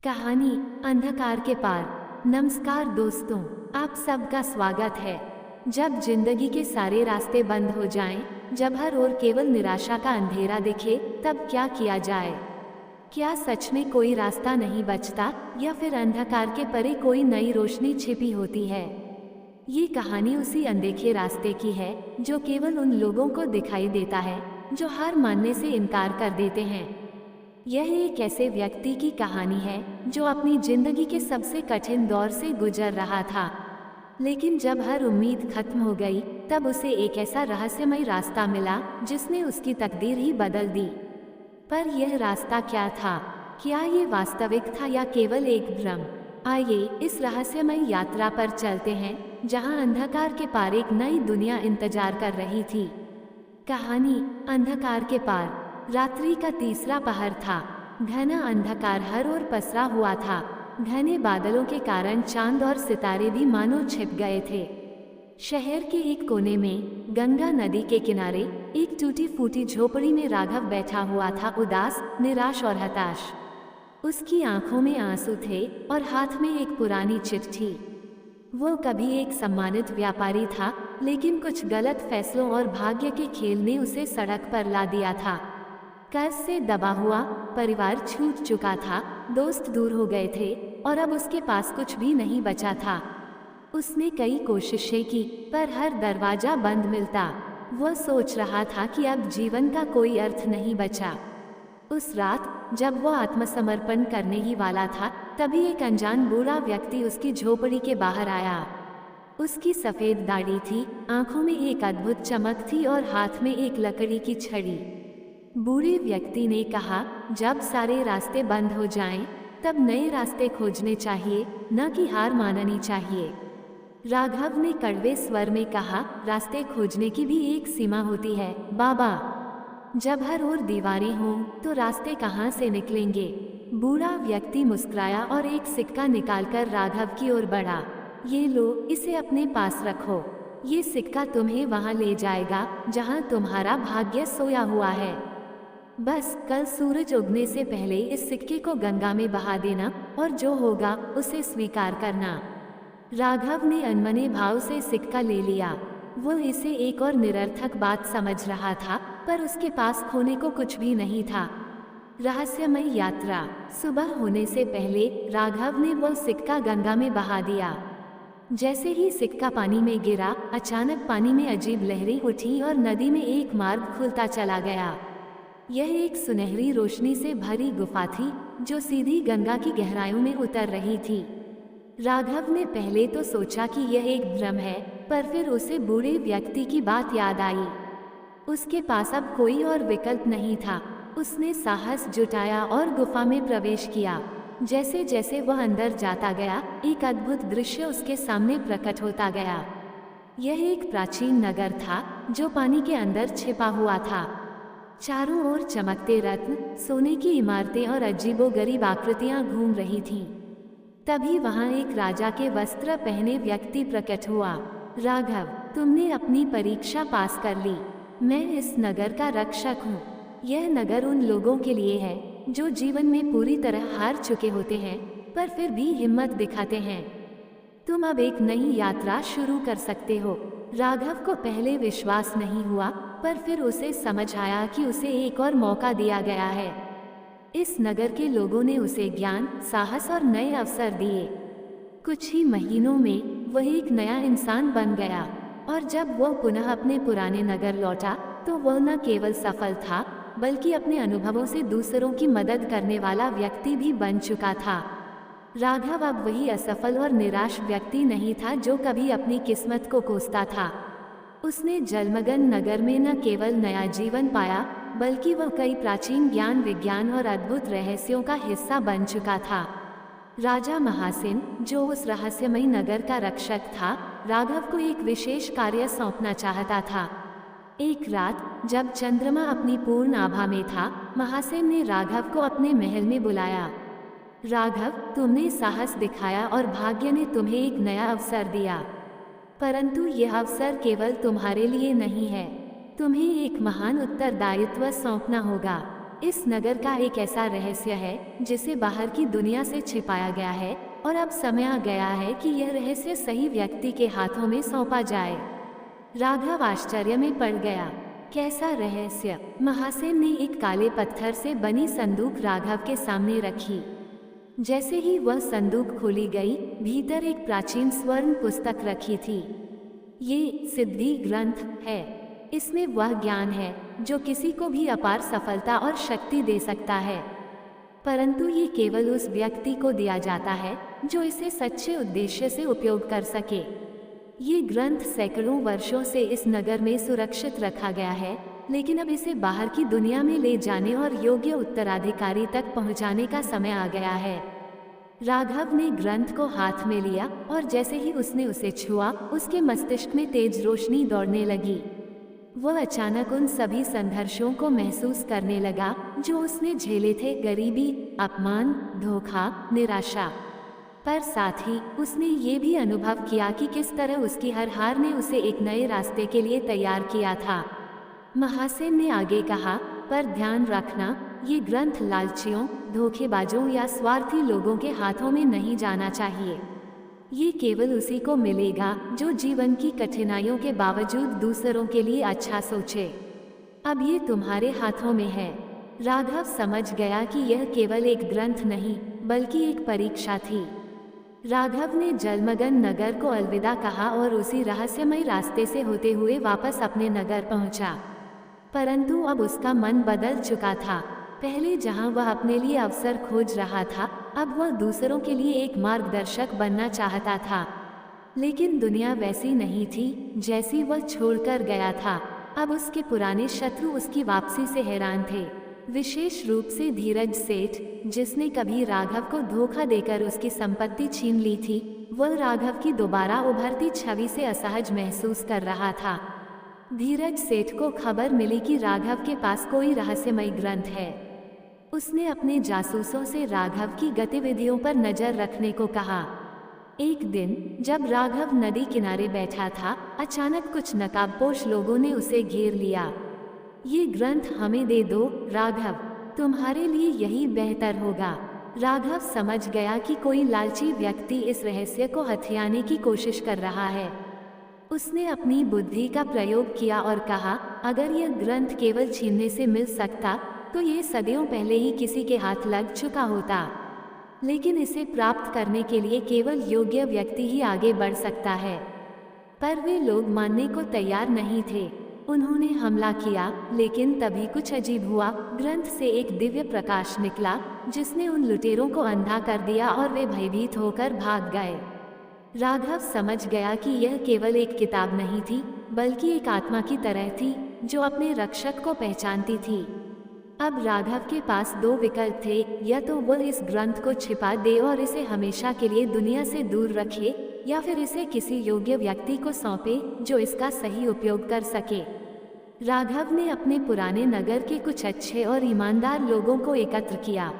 कहानी अंधकार के पार। नमस्कार दोस्तों, आप सबका स्वागत है। जब जिंदगी के सारे रास्ते बंद हो जाएं, जब हर ओर केवल निराशा का अंधेरा दिखे, तब क्या किया जाए? क्या सच में कोई रास्ता नहीं बचता, या फिर अंधकार के परे कोई नई रोशनी छिपी होती है? ये कहानी उसी अनदेखे रास्ते की है जो केवल उन लोगों को दिखाई देता है जो हार मानने से इनकार कर देते हैं। यह एक ऐसे व्यक्ति की कहानी है जो अपनी जिंदगी के सबसे कठिन दौर से गुजर रहा था, लेकिन जब हर उम्मीद खत्म हो गई, तब उसे एक ऐसा रहस्यमय रास्ता मिला जिसने उसकी तकदीर ही बदल दी। पर यह रास्ता क्या था? क्या ये वास्तविक था या केवल एक भ्रम? आइए इस रहस्यमय यात्रा पर चलते हैं, जहां अंधकार के पार एक नई दुनिया इंतजार कर रही थी। कहानी अंधकार के पार। रात्रि का तीसरा पहर था। घना अंधकार हर ओर पसरा हुआ था। घने बादलों के कारण चांद और सितारे भी मानो छिप गए थे। शहर के एक कोने में गंगा नदी के किनारे एक टूटी फूटी झोपड़ी में राघव बैठा हुआ था, उदास, निराश और हताश। उसकी आंखों में आंसू थे और हाथ में एक पुरानी चिट्ठी। वो कभी एक सम्मानित व्यापारी था, लेकिन कुछ गलत फैसलों और भाग्य के खेल ने उसे सड़क पर ला दिया था। कर्ज से दबा हुआ, परिवार छूट चुका था, दोस्त दूर हो गए थे और अब उसके पास कुछ भी नहीं बचा था। उसने कई कोशिशें की, पर हर दरवाजा बंद मिलता। वह सोच रहा था कि अब जीवन का कोई अर्थ नहीं बचा। उस रात जब वह आत्मसमर्पण करने ही वाला था, तभी एक अनजान बूढ़ा व्यक्ति उसकी झोपड़ी के बाहर आया। उसकी सफेद दाढ़ी थी, आंखों में एक अद्भुत चमक थी और हाथ में एक लकड़ी की छड़ी। बूढ़े व्यक्ति ने कहा, जब सारे रास्ते बंद हो जाएं, तब नए रास्ते खोजने चाहिए, न कि हार माननी चाहिए। राघव ने कड़वे स्वर में कहा, रास्ते खोजने की भी एक सीमा होती है बाबा। जब हर ओर दीवारें हों, तो रास्ते कहाँ से निकलेंगे? बूढ़ा व्यक्ति मुस्कुराया और एक सिक्का निकालकर राघव की ओर बढ़ा। ये लो, इसे अपने पास रखो। ये सिक्का तुम्हें वहाँ ले जाएगा जहाँ तुम्हारा भाग्य सोया हुआ है। बस कल सूरज उगने से पहले इस सिक्के को गंगा में बहा देना, और जो होगा उसे स्वीकार करना। राघव ने अनमने भाव से सिक्का ले लिया। वो इसे एक और निरर्थक बात समझ रहा था, पर उसके पास खोने को कुछ भी नहीं था। रहस्यमय यात्रा। सुबह होने से पहले राघव ने वो सिक्का गंगा में बहा दिया। जैसे ही सिक्का पानी में गिरा, अचानक पानी में अजीब लहरें उठी और नदी में एक मार्ग खुलता चला गया। यह एक सुनहरी रोशनी से भरी गुफा थी जो सीधी गंगा की गहराइयों में उतर रही थी। राघव ने पहले तो सोचा कि यह एक भ्रम है, पर फिर उसे बूढ़े व्यक्ति की बात याद आई। उसके पास अब कोई और विकल्प नहीं था। उसने साहस जुटाया और गुफा में प्रवेश किया। जैसे जैसे वह अंदर जाता गया, एक अद्भुत दृश्य उसके सामने प्रकट होता गया। यह एक प्राचीन नगर था जो पानी के अंदर छिपा हुआ था। चारों ओर चमकते रत्न, सोने की इमारतें और अजीबोगरीब आकृतियां घूम रही थीं। तभी वहां एक राजा के वस्त्र पहने व्यक्ति प्रकट हुआ। राघव, तुमने अपनी परीक्षा पास कर ली। मैं इस नगर का रक्षक हूँ। यह नगर उन लोगों के लिए है जो जीवन में पूरी तरह हार चुके होते हैं, पर फिर भी हिम्मत दिखाते हैं। तुम अब एक नई यात्रा शुरू कर सकते हो। राघव को पहले विश्वास नहीं हुआ, पर फिर उसे समझ आया कि उसे एक और मौका दिया गया है। इस नगर के लोगों ने उसे ज्ञान, साहस और नए अवसर दिए। कुछ ही महीनों में वह एक नया इंसान बन गया, और जब वह पुनः अपने पुराने नगर लौटा, तो वह न केवल सफल था, बल्कि अपने अनुभवों से दूसरों की मदद करने वाला व्यक्ति भी बन चुका था। राघव अब वही असफल और निराश व्यक्ति नहीं था जो कभी अपनी किस्मत को कोसता था। उसने जलमग्न नगर में न केवल नया जीवन पाया, बल्कि वह कई प्राचीन ज्ञान, विज्ञान और अद्भुत रहस्यों का हिस्सा बन चुका था। राजा महासेन, जो उस रहस्यमय नगर का रक्षक था, राघव को एक विशेष कार्य सौंपना चाहता था। एक रात जब चंद्रमा अपनी पूर्ण आभा में था, महासेन ने राघव को अपने महल में बुलाया। राघव, तुमने साहस दिखाया और भाग्य ने तुम्हें एक नया अवसर दिया, परंतु यह अवसर केवल तुम्हारे लिए नहीं है। तुम्हें एक महान उत्तरदायित्व सौंपना होगा। इस नगर का एक ऐसा रहस्य है जिसे बाहर की दुनिया से छिपाया गया है और अब समय आ गया है कि यह रहस्य सही व्यक्ति के हाथों में सौंपा जाए। राघव आश्चर्य में पड़ गया। कैसा रहस्य? महासेन ने एक काले पत्थर से बनी संदूक राघव के सामने रखी। जैसे ही वह संदूक खोली गई, भीतर एक प्राचीन स्वर्ण पुस्तक रखी थी। ये सिद्धि ग्रंथ है। इसमें वह ज्ञान है जो किसी को भी अपार सफलता और शक्ति दे सकता है, परंतु ये केवल उस व्यक्ति को दिया जाता है जो इसे सच्चे उद्देश्य से उपयोग कर सके। ये ग्रंथ सैकड़ों वर्षों से इस नगर में सुरक्षित रखा गया है, लेकिन अब इसे बाहर की दुनिया में ले जाने और योग्य उत्तराधिकारी तक पहुंचाने का समय आ गया है। राघव ने ग्रंथ को हाथ में लिया और जैसे ही उसने उसे छुआ, उसके मस्तिष्क में तेज रोशनी दौड़ने लगी। वह अचानक उन सभी संघर्षों को महसूस करने लगा जो उसने झेले थे, गरीबी, अपमान, धोखा, निराशा। पर साथ ही उसने ये भी अनुभव किया कि किस तरह उसकी हर हार ने उसे एक नए रास्ते के लिए तैयार किया था। महासेन ने आगे कहा, पर ध्यान रखना, ये ग्रंथ लालचियों, धोखेबाजों या स्वार्थी लोगों के हाथों में नहीं जाना चाहिए। ये केवल उसी को मिलेगा जो जीवन की कठिनाइयों के बावजूद दूसरों के लिए अच्छा सोचे। अब ये तुम्हारे हाथों में है। राघव समझ गया कि यह केवल एक ग्रंथ नहीं, बल्कि एक परीक्षा थी। राघव ने जलमग्न नगर को अलविदा कहा और उसी रहस्यमय रास्ते से होते हुए वापस अपने नगर पहुंचा। परंतु अब उसका मन बदल चुका था। पहले जहां वह अपने लिए अवसर खोज रहा था, अब वह दूसरों के लिए एक मार्गदर्शक बनना चाहता था। लेकिन दुनिया वैसी नहीं थी जैसी वह छोड़कर गया था। अब उसके पुराने शत्रु उसकी वापसी से हैरान थे, विशेष रूप से धीरज सेठ, जिसने कभी राघव को धोखा देकर उसकी संपत्ति छीन ली थी। वह राघव की दोबारा उभरती छवि से असहज महसूस कर रहा था। धीरज सेठ को खबर मिली कि राघव के पास कोई रहस्यमय ग्रंथ है। उसने अपने जासूसों से राघव की गतिविधियों पर नजर रखने को कहा। एक दिन जब राघव नदी किनारे बैठा था, अचानक कुछ नकाबपोश लोगों ने उसे घेर लिया। ये ग्रंथ हमें दे दो राघव, तुम्हारे लिए यही बेहतर होगा। राघव समझ गया कि कोई लालची व्यक्ति इस रहस्य को हथियाने की कोशिश कर रहा है। उसने अपनी बुद्धि का प्रयोग किया और कहा, अगर यह ग्रंथ केवल छीनने से मिल सकता तो ये सदियों पहले ही किसी के हाथ लग चुका होता। लेकिन इसे प्राप्त करने के लिए केवल योग्य व्यक्ति ही आगे बढ़ सकता है। पर वे लोग मानने को तैयार नहीं थे। उन्होंने हमला किया, लेकिन तभी कुछ अजीब हुआ। ग्रंथ से एक दिव्य प्रकाश निकला जिसने उन लुटेरों को अंधा कर दिया और वे भयभीत होकर भाग गए। राघव समझ गया कि यह केवल एक किताब नहीं थी, बल्कि एक आत्मा की तरह थी जो अपने रक्षक को पहचानती थी। अब राघव के पास दो विकल्प थे, या तो वह इस ग्रंथ को छिपा दे और इसे हमेशा के लिए दुनिया से दूर रखे, या फिर इसे किसी योग्य व्यक्ति को सौंपे जो इसका सही उपयोग कर सके। राघव ने अपने पुराने नगर के कुछ अच्छे और ईमानदार लोगों को एकत्र किया।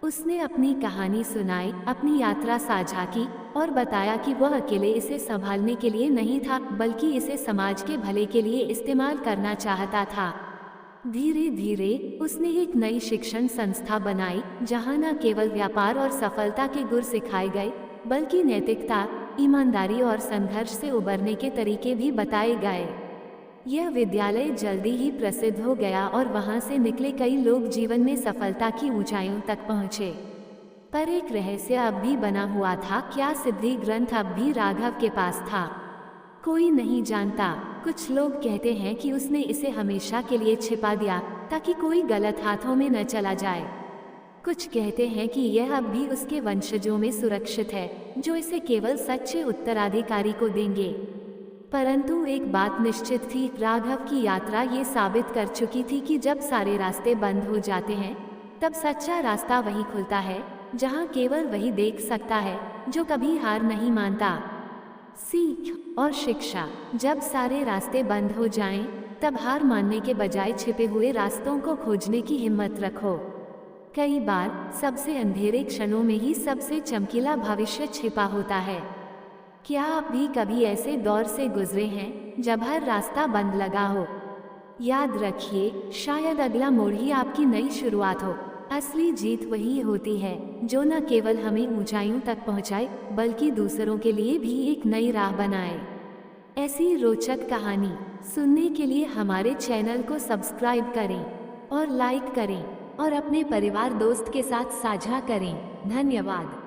उसने अपनी कहानी सुनाई, अपनी यात्रा साझा की और बताया कि वह अकेले इसे संभालने के लिए नहीं था, बल्कि इसे समाज के भले के लिए इस्तेमाल करना चाहता था। धीरे धीरे उसने एक नई शिक्षण संस्था बनाई, जहां न केवल व्यापार और सफलता के गुर सिखाए गए, बल्कि नैतिकता, ईमानदारी और संघर्ष से उबरने के तरीके भी बताए गए। यह विद्यालय जल्दी ही प्रसिद्ध हो गया और वहां से निकले कई लोग जीवन में सफलता की ऊंचाइयों तक पहुंचे। पर एक रहस्य अब भी बना हुआ था। क्या सिद्धि ग्रंथ अब भी राघव के पास था? कोई नहीं जानता। कुछ लोग कहते हैं कि उसने इसे हमेशा के लिए छिपा दिया ताकि कोई गलत हाथों में न चला जाए। कुछ कहते हैं कि यह अब भी उसके वंशजों में सुरक्षित है, जो इसे केवल सच्चे उत्तराधिकारी को देंगे। परंतु एक बात निश्चित थी, राघव की यात्रा ये साबित कर चुकी थी कि जब सारे रास्ते बंद हो जाते हैं, तब सच्चा रास्ता वही खुलता है जहां केवल वही देख सकता है जो कभी हार नहीं मानता। सीख और शिक्षा: जब सारे रास्ते बंद हो जाएं, तब हार मानने के बजाय छिपे हुए रास्तों को खोजने की हिम्मत रखो। कई बार सबसे अंधेरे क्षणों में ही सबसे चमकीला भविष्य छिपा होता है। क्या आप भी कभी ऐसे दौर से गुजरे हैं जब हर रास्ता बंद लगा हो? याद रखिए, शायद अगला मोड़ ही आपकी नई शुरुआत हो। असली जीत वही होती है जो न केवल हमें ऊंचाइयों तक पहुंचाए, बल्कि दूसरों के लिए भी एक नई राह बनाए। ऐसी रोचक कहानी सुनने के लिए हमारे चैनल को सब्सक्राइब करें और लाइक करें और अपने परिवार दोस्त के साथ साझा करें। धन्यवाद।